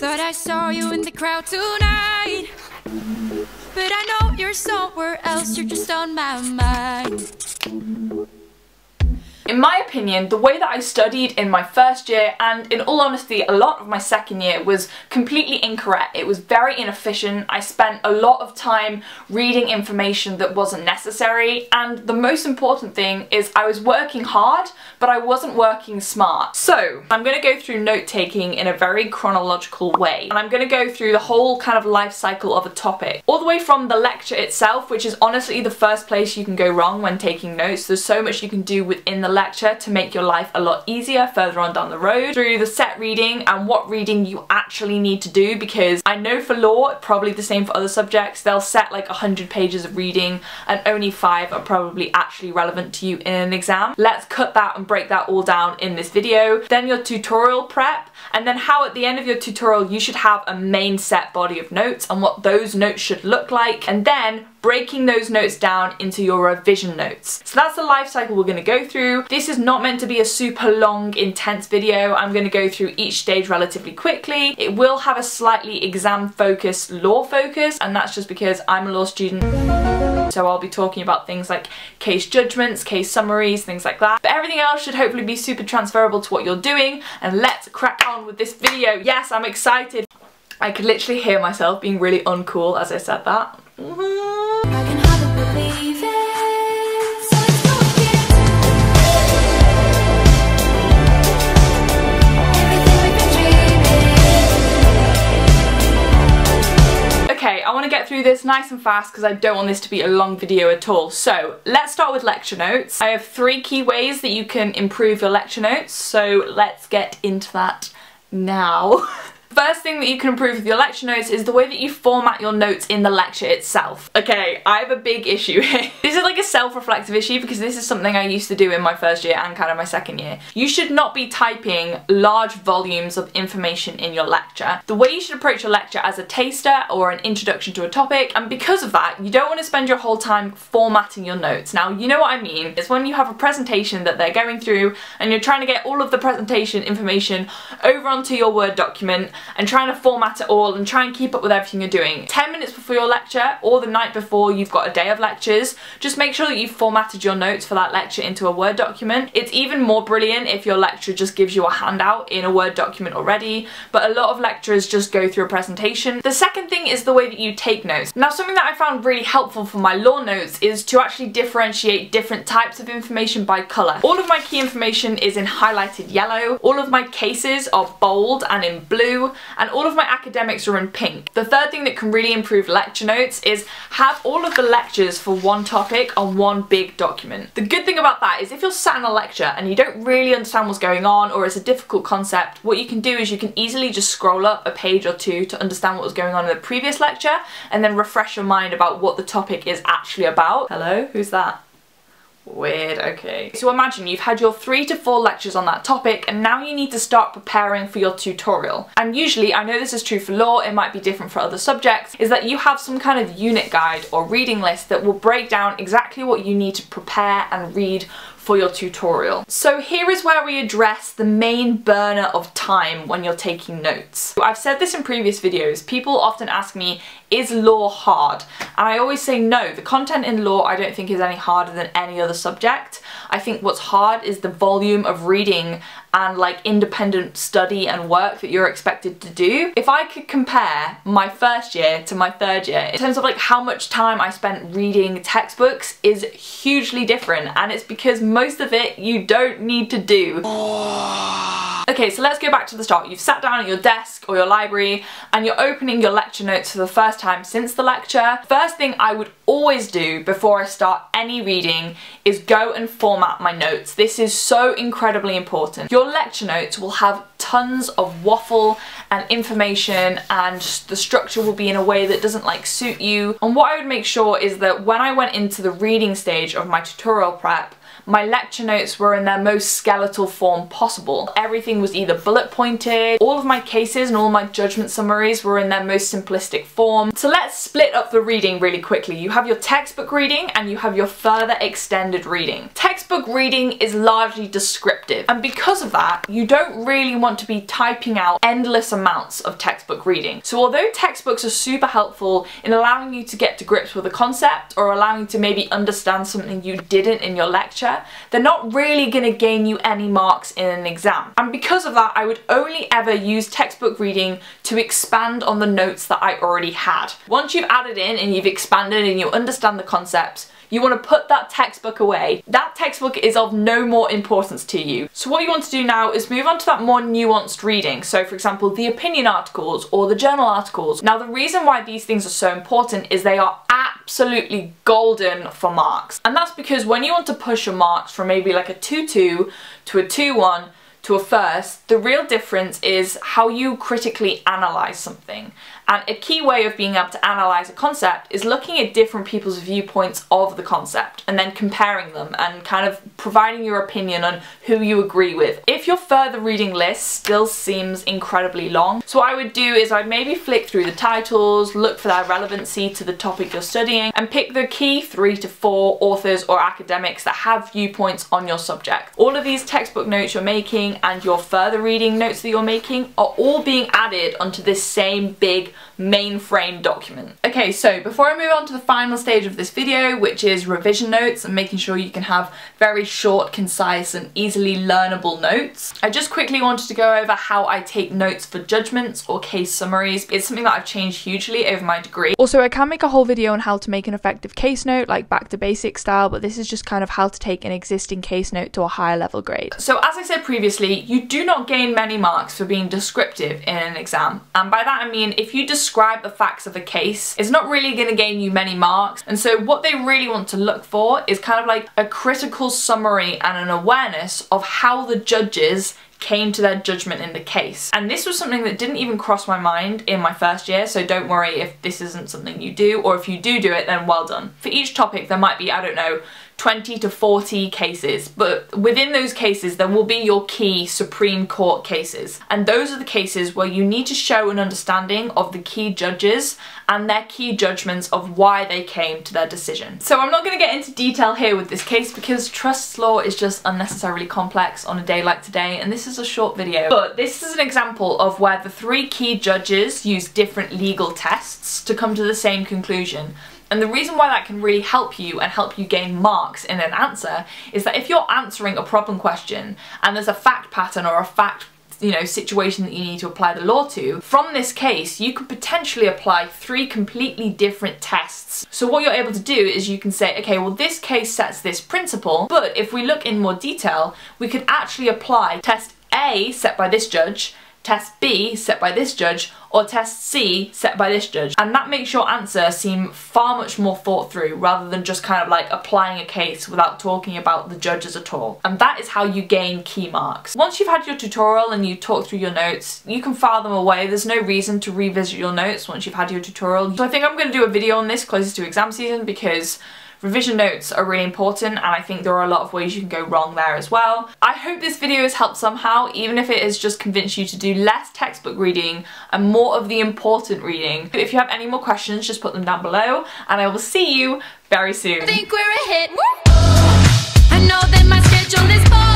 Thought I saw you in the crowd tonight, but I know you're somewhere else, you're just on my mind. In my opinion, the way that I studied in my first year, and in all honesty a lot of my second year, was completely incorrect. It was very inefficient. I spent a lot of time reading information that wasn't necessary, and the most important thing is I was working hard, but I wasn't working smart. So I'm going to go through note-taking in a very chronological way, and I'm going to go through the whole kind of life cycle of a topic, all the way from the lecture itself, which is honestly the first place you can go wrong when taking notes. There's so much you can do within the lecture to make your life a lot easier further on down the road, through the set reading and what reading you actually need to do, because I know for law, probably the same for other subjects, they'll set like 100 pages of reading and only 5 are probably actually relevant to you in an exam. Let's cut that and break that all down in this video. Then your tutorial prep, and then how at the end of your tutorial you should have a main set body of notes and what those notes should look like, and then breaking those notes down into your revision notes. So that's the life cycle we're going to go through. This is not meant to be a super long, intense video. I'm going to go through each stage relatively quickly. It will have a slightly exam focused, law focus, and that's just because I'm a law student. So I'll be talking about things like case judgments, case summaries, things like that. But everything else should hopefully be super transferable to what you're doing, and let's crack on with this video. Yes, I'm excited. I could literally hear myself being really uncool as I said that. I can hardly believe it, so let's go again. Everything we've been dreaming. Okay, I want to get through this nice and fast because I don't want this to be a long video at all. So let's start with lecture notes. I have 3 key ways that you can improve your lecture notes, so let's get into that now. First thing that you can improve with your lecture notes is the way that you format your notes in the lecture itself. Okay, I have a big issue here. This is like a self-reflective issue because this is something I used to do in my first year and kind of my second year. You should not be typing large volumes of information in your lecture. The way you should approach your lecture as a taster or an introduction to a topic, and because of that, you don't want to spend your whole time formatting your notes. Now, you know what I mean. It's when you have a presentation that they're going through and you're trying to get all of the presentation information over onto your Word document and trying to format it all and try and keep up with everything you're doing. 10 minutes before your lecture or the night before you've got a day of lectures, just make sure that you've formatted your notes for that lecture into a Word document. It's even more brilliant if your lecturer just gives you a handout in a Word document already, but a lot of lecturers just go through a presentation. The second thing is the way that you take notes. Now, something that I found really helpful for my law notes is to actually differentiate different types of information by colour. All of my key information is in highlighted yellow, all of my cases are bold and in blue, and all of my academics are in pink. The third thing that can really improve lecture notes is have all of the lectures for one topic on one big document. The good thing about that is if you're sat in a lecture and you don't really understand what's going on, or it's a difficult concept, what you can do is you can easily just scroll up a page or 2 to understand what was going on in the previous lecture and then refresh your mind about what the topic is actually about. Hello? Who's that? Weird, okay. So imagine you've had your 3 to 4 lectures on that topic and now you need to start preparing for your tutorial. And usually, I know this is true for law, it might be different for other subjects, is that you have some kind of unit guide or reading list that will break down exactly what you need to prepare and read for your tutorial. So here is where we address the main burner of time when you're taking notes. I've said this in previous videos, people often ask me, is law hard? And I always say no, the content in law I don't think is any harder than any other subject. I think what's hard is the volume of reading and like independent study and work that you're expected to do. If I could compare my first year to my third year in terms of like how much time I spent reading textbooks is hugely different, and it's because most of it you don't need to do. Okay, so let's go back to the start. You've sat down at your desk or your library and you're opening your lecture notes for the first time since the lecture. First thing I would always do before I start any reading is go and format my notes. This is so incredibly important. Your lecture notes will have tons of waffle and information, and the structure will be in a way that doesn't like suit you. And what I would make sure is that when I went into the reading stage of my tutorial prep, my lecture notes were in their most skeletal form possible. Everything was either bullet pointed, all of my cases and all my judgment summaries were in their most simplistic form. So let's split up the reading really quickly. You have your textbook reading and you have your further extended reading. Textbook reading is largely descriptive, and because of that, you don't really want to be typing out endless amounts of textbook reading. So although textbooks are super helpful in allowing you to get to grips with a concept or allowing you to maybe understand something you didn't in your lecture, they're not really going to gain you any marks in an exam. And because of that, I would only ever use textbook reading to expand on the notes that I already had. Once you've added in and you've expanded and you understand the concepts, you want to put that textbook away. That textbook is of no more importance to you. So what you want to do now is move on to that more nuanced reading. So for example, the opinion articles or the journal articles. Now the reason why these things are so important is they are absolutely golden for marks. And that's because when you want to push your marks from maybe like a 2-2 to a 2-1 to a first, the real difference is how you critically analyze something. And a key way of being able to analyze a concept is looking at different people's viewpoints of the concept and then comparing them and kind of providing your opinion on who you agree with. If your further reading list still seems incredibly long, so what I would do is I'd maybe flick through the titles, look for their relevancy to the topic you're studying, and pick the key 3 to 4 authors or academics that have viewpoints on your subject. All of these textbook notes you're making and your further reading notes that you're making are all being added onto this same big mainframe document. Okay, so before I move on to the final stage of this video, which is revision notes and making sure you can have very short, concise and easily learnable notes, I just quickly wanted to go over how I take notes for judgments or case summaries. It's something that I've changed hugely over my degree. Also, I can make a whole video on how to make an effective case note, like back to basics style, but this is just kind of how to take an existing case note to a higher level grade. So as I said previously, you do not gain many marks for being descriptive in an exam, and by that I mean if you describe the facts of a case, it's not really going to gain you many marks. And so what they really want to look for is kind of like a critical summary and an awareness of how the judges came to their judgment in the case. And this was something that didn't even cross my mind in my first year, so don't worry if this isn't something you do, or if you do it, then well done. For each topic there might be, I don't know, 20 to 40 cases, but within those cases there will be your key Supreme Court cases, and those are the cases where you need to show an understanding of the key judges and their key judgments of why they came to their decision. So I'm not going to get into detail here with this case because trusts law is just unnecessarily complex on a day like today, and this is a short video. But this is an example of where the 3 key judges use different legal tests to come to the same conclusion. And the reason why that can really help you and help you gain marks in an answer is that if you're answering a problem question and there's a fact pattern or a fact situation that you need to apply the law to, from this case you could potentially apply 3 completely different tests. So what you're able to do is you can say, okay, well this case sets this principle, but if we look in more detail, we could actually apply test A set by this judge, test B set by this judge, or test C set by this judge. And that makes your answer seem far much more thought through rather than just kind of like applying a case without talking about the judges at all. And that is how you gain key marks. Once you've had your tutorial and you talk through your notes, you can file them away. There's no reason to revisit your notes once you've had your tutorial. So I think I'm going to do a video on this closest to exam season because revision notes are really important, and I think there are a lot of ways you can go wrong there as well. I hope this video has helped somehow, even if it has just convinced you to do less textbook reading and more of the important reading. If you have any more questions, just put them down below, and I will see you very soon. I think we're a hit. I know that my schedule is full.